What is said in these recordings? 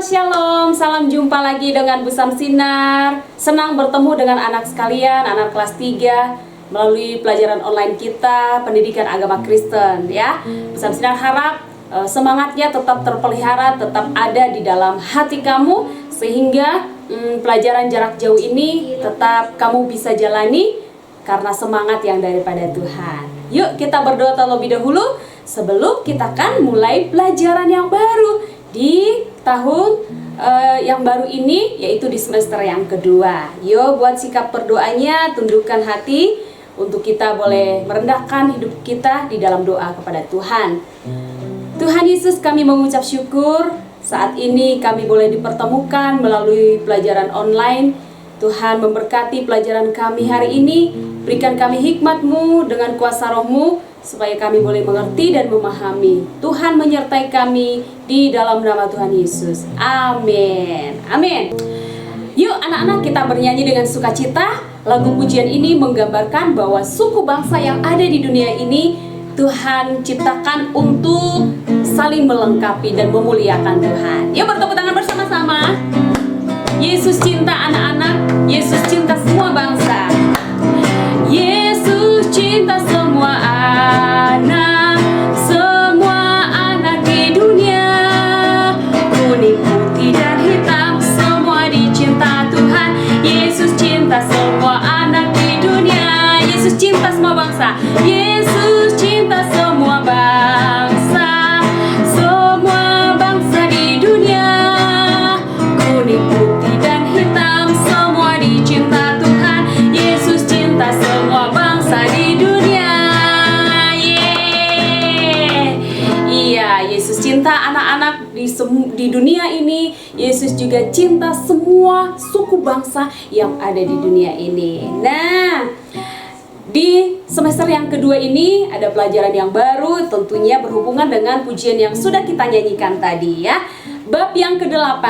Shalom, salam jumpa lagi dengan Bu Samsinar. Senang bertemu dengan anak sekalian, anak kelas 3 melalui pelajaran online kita, pendidikan agama Kristen ya. Bu Samsinar harap semangatnya tetap terpelihara, tetap ada di dalam hati kamu, sehingga pelajaran jarak jauh ini tetap kamu bisa jalani karena semangat yang daripada Tuhan. Yuk kita berdoa terlebih dahulu sebelum kita akan mulai pelajaran yang baru di tahun yang baru ini, yaitu di semester yang kedua. Yuk buat sikap berdoanya, tundukkan hati untuk kita boleh merendahkan hidup kita di dalam doa kepada Tuhan. Tuhan Yesus, kami mengucap syukur saat ini kami boleh dipertemukan melalui pelajaran online. Tuhan memberkati pelajaran kami hari ini, berikan kami hikmat-Mu dengan kuasa Roh-Mu supaya kami boleh mengerti dan memahami. Tuhan menyertai kami di dalam nama Tuhan Yesus. Amin. Amin. Yuk anak-anak, kita bernyanyi dengan sukacita. Lagu pujian ini menggambarkan bahwa suku bangsa yang ada di dunia ini Tuhan ciptakan untuk saling melengkapi dan memuliakan Tuhan. Yuk bertepuk tangan bersama-sama. Yesus cinta anak-anak, Yesus cinta semua bangsa. Yesus cinta semua anak, semua anak di dunia. Kuning, putih, dan hitam, semua dicinta Tuhan. Yesus cinta semua anak di dunia. Yesus cinta semua bangsa. Yesus cinta semua bangsa, semua bangsa di dunia. Kuning, putih, dan hitam, semua dicinta Tuhan. Yesus cinta semua bangsa di dunia. Iya, Yesus cinta anak-anak di dunia ini. Yesus juga cinta semua suku bangsa yang ada di dunia ini. Nah, di semester yang kedua ini ada pelajaran yang baru, tentunya berhubungan dengan pujian yang sudah kita nyanyikan tadi ya. Bab yang ke-8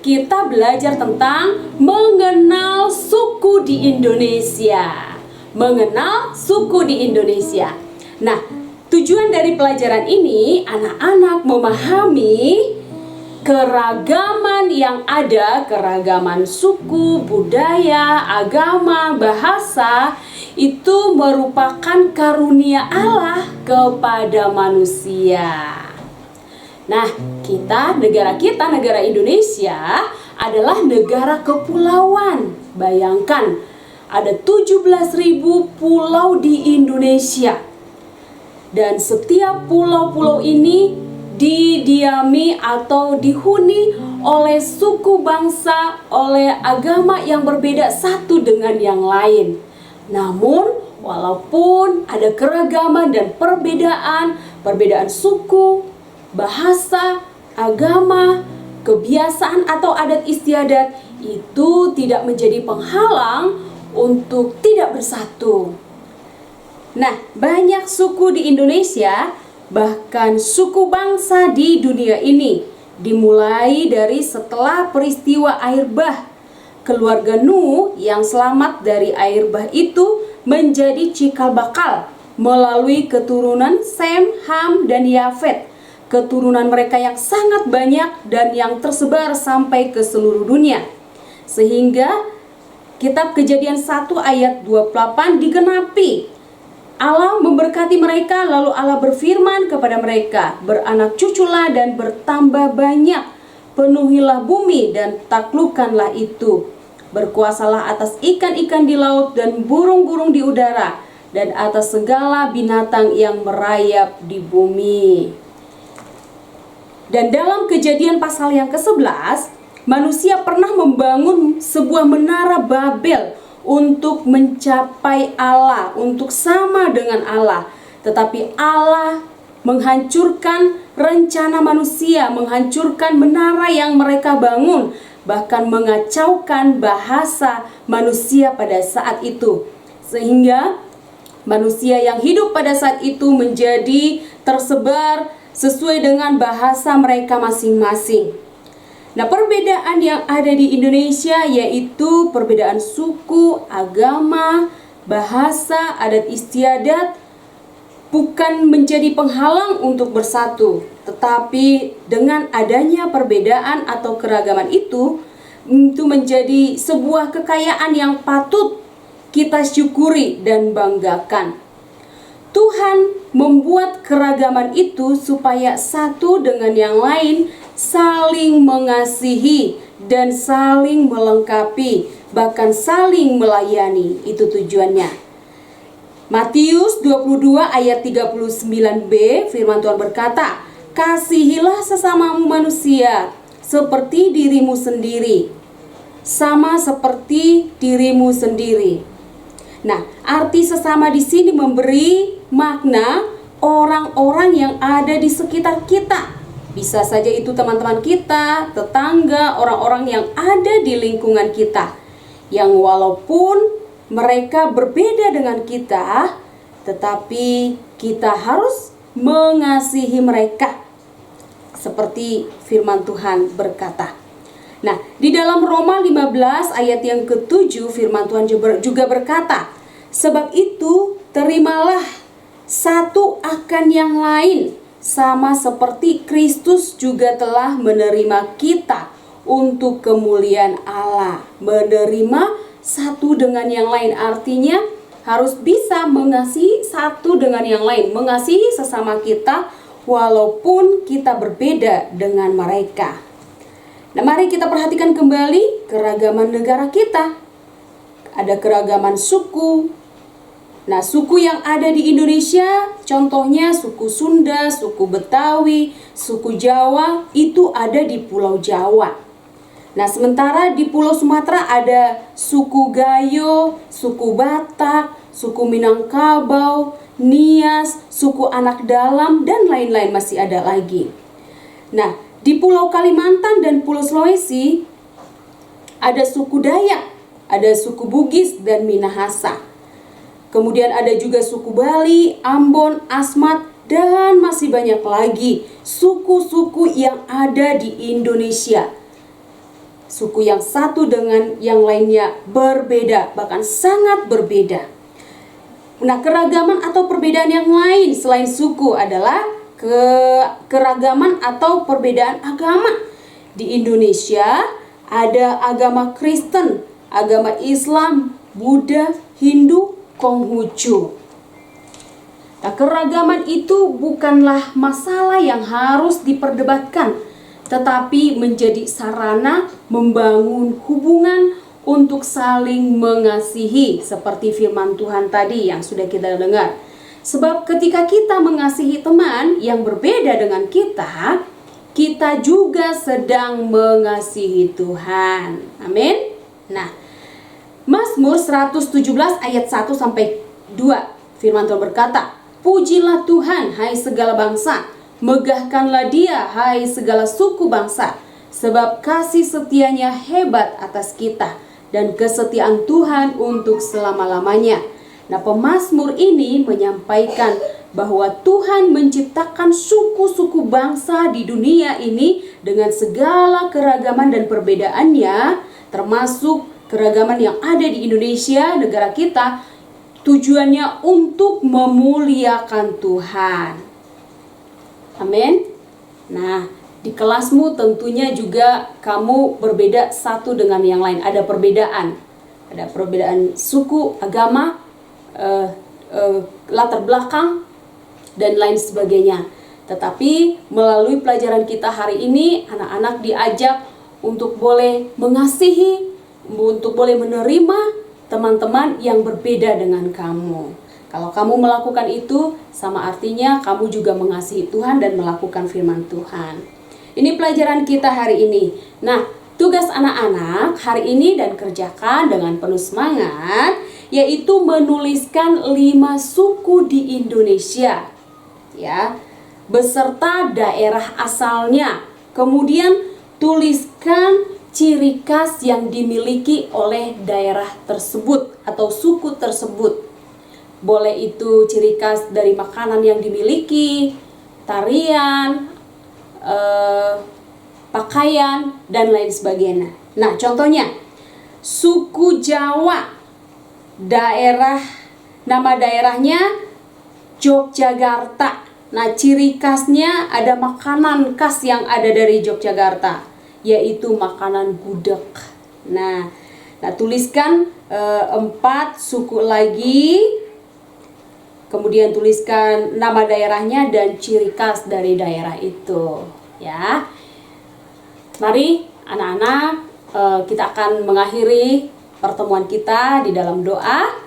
kita belajar tentang mengenal suku di Indonesia. Mengenal suku di Indonesia. Nah, tujuan dari pelajaran ini anak-anak memahami keragaman yang ada, keragaman suku, budaya, agama, bahasa, itu merupakan karunia Allah kepada manusia. Nah, negara Indonesia adalah negara kepulauan. Bayangkan, ada 17.000 pulau di Indonesia. Dan setiap pulau-pulau ini didiami atau dihuni oleh suku bangsa, oleh agama yang berbeda satu dengan yang lain. Namun, walaupun ada keragaman dan perbedaan suku, bahasa, agama, kebiasaan atau adat istiadat, itu tidak menjadi penghalang untuk tidak bersatu. Nah, banyak suku di Indonesia, bahkan suku bangsa di dunia ini, dimulai dari setelah peristiwa air bah. Keluarga Nuh yang selamat dari air bah itu menjadi cikal bakal melalui keturunan Sem, Ham, dan Yafet. Keturunan mereka yang sangat banyak dan yang tersebar sampai ke seluruh dunia. Sehingga kitab Kejadian 1 ayat 28 digenapi. Allah memberkati mereka, lalu Allah berfirman kepada mereka, beranak cuculah dan bertambah banyak, penuhilah bumi dan taklukkanlah itu. Berkuasalah atas ikan-ikan di laut dan burung-burung di udara, dan atas segala binatang yang merayap di bumi. Dan dalam Kejadian pasal yang ke-11, manusia pernah membangun sebuah menara Babel untuk mencapai Allah, untuk sama dengan Allah. Tetapi Allah menghancurkan rencana manusia, menghancurkan menara yang mereka bangun, bahkan mengacaukan bahasa manusia pada saat itu. Sehingga manusia yang hidup pada saat itu menjadi tersebar sesuai dengan bahasa mereka masing-masing. Nah, perbedaan yang ada di Indonesia yaitu perbedaan suku, agama, bahasa, adat istiadat bukan menjadi penghalang untuk bersatu, tetapi dengan adanya perbedaan atau keragaman itu menjadi sebuah kekayaan yang patut kita syukuri dan banggakan. Tuhan membuat keragaman itu supaya satu dengan yang lain saling mengasihi dan saling melengkapi, bahkan saling melayani. Itu tujuannya. Matius 22 ayat 39b, firman Tuhan berkata, "Kasihilah sesamamu manusia seperti dirimu sendiri, sama seperti dirimu sendiri." Nah, arti sesama di sini memberi makna orang-orang yang ada di sekitar kita. Bisa saja itu teman-teman kita, tetangga, orang-orang yang ada di lingkungan kita, yang walaupun mereka berbeda dengan kita, tetapi kita harus mengasihi mereka. Seperti firman Tuhan berkata. Nah, di dalam Roma 15 ayat yang ke-7 firman Tuhan juga berkata, "Sebab itu terimalah satu akan yang lain, sama seperti Kristus juga telah menerima kita untuk kemuliaan Allah." Menerima satu dengan yang lain artinya harus bisa mengasihi satu dengan yang lain, mengasihi sesama kita walaupun kita berbeda dengan mereka. Nah, mari kita perhatikan kembali keragaman negara kita. Ada keragaman suku. Nah, suku yang ada di Indonesia, contohnya suku Sunda, suku Betawi, suku Jawa, itu ada di Pulau Jawa. Nah, sementara di Pulau Sumatera ada suku Gayo, suku Batak, suku Minangkabau, Nias, suku Anak Dalam, dan lain-lain masih ada lagi. Nah, di Pulau Kalimantan dan Pulau Sulawesi ada suku Dayak, ada suku Bugis dan Minahasa. Kemudian ada juga suku Bali, Ambon, Asmat, dan masih banyak lagi suku-suku yang ada di Indonesia. Suku yang satu dengan yang lainnya berbeda, bahkan sangat berbeda. Nah, keragaman atau perbedaan yang lain selain suku adalah keragaman atau perbedaan agama. Di Indonesia ada agama Kristen, agama Islam, Buddha, Hindu, Konghucu. Nah, keragaman itu bukanlah masalah yang harus diperdebatkan, tetapi menjadi sarana membangun hubungan untuk saling mengasihi, seperti firman Tuhan tadi yang sudah kita dengar. Sebab ketika kita mengasihi teman yang berbeda dengan kita, kita juga sedang mengasihi Tuhan. Amin. Nah, Mazmur 117 ayat 1 sampai 2 firman Tuhan berkata, "Pujilah Tuhan, hai segala bangsa, megahkanlah Dia, hai segala suku bangsa, sebab kasih setianya hebat atas kita, dan kesetiaan Tuhan untuk selama-lamanya." Nah, pemazmur ini menyampaikan bahwa Tuhan menciptakan suku-suku bangsa di dunia ini dengan segala keragaman dan perbedaannya, termasuk keragaman yang ada di Indonesia, negara kita, tujuannya untuk memuliakan Tuhan. Amin. Nah, di kelasmu tentunya juga kamu berbeda satu dengan yang lain. Ada perbedaan suku, agama, latar belakang, dan lain sebagainya. Tetapi melalui pelajaran kita hari ini, anak-anak diajak untuk boleh mengasihi, untuk boleh menerima teman-teman yang berbeda dengan kamu. Kalau kamu melakukan itu, sama artinya kamu juga mengasihi Tuhan dan melakukan firman Tuhan. Ini pelajaran kita hari ini. Nah, tugas anak-anak hari ini dan kerjakan dengan penuh semangat, yaitu menuliskan 5 suku di Indonesia, ya, beserta daerah asalnya. Kemudian tuliskan ciri khas yang dimiliki oleh daerah tersebut atau suku tersebut. Boleh itu ciri khas dari makanan yang dimiliki, tarian, pakaian, dan lain sebagainya. Nah, contohnya suku Jawa, nama daerahnya Yogyakarta. Nah, ciri khasnya ada makanan khas yang ada dari Yogyakarta, yaitu makanan gudeg. Nah, tuliskan 4 suku lagi. Kemudian tuliskan nama daerahnya dan ciri khas dari daerah itu, ya. Mari anak-anak, kita akan mengakhiri pertemuan kita di dalam doa.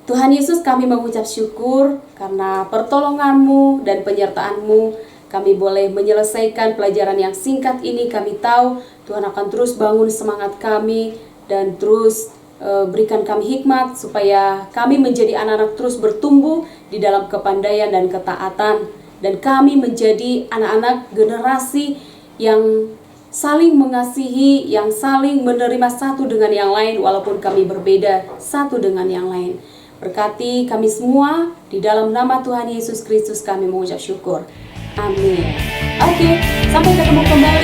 Tuhan Yesus, kami mengucap syukur karena pertolongan-Mu dan penyertaan-Mu. Kami boleh menyelesaikan pelajaran yang singkat ini. Kami tahu Tuhan akan terus bangun semangat kami dan terus berikan kami hikmat supaya kami menjadi anak-anak terus bertumbuh di dalam kepandaian dan ketaatan. Dan kami menjadi anak-anak generasi yang saling mengasihi, yang saling menerima satu dengan yang lain walaupun kami berbeda satu dengan yang lain. Berkati kami semua, di dalam nama Tuhan Yesus Kristus kami mengucap syukur. Amin. Oke, sampai ketemu kembali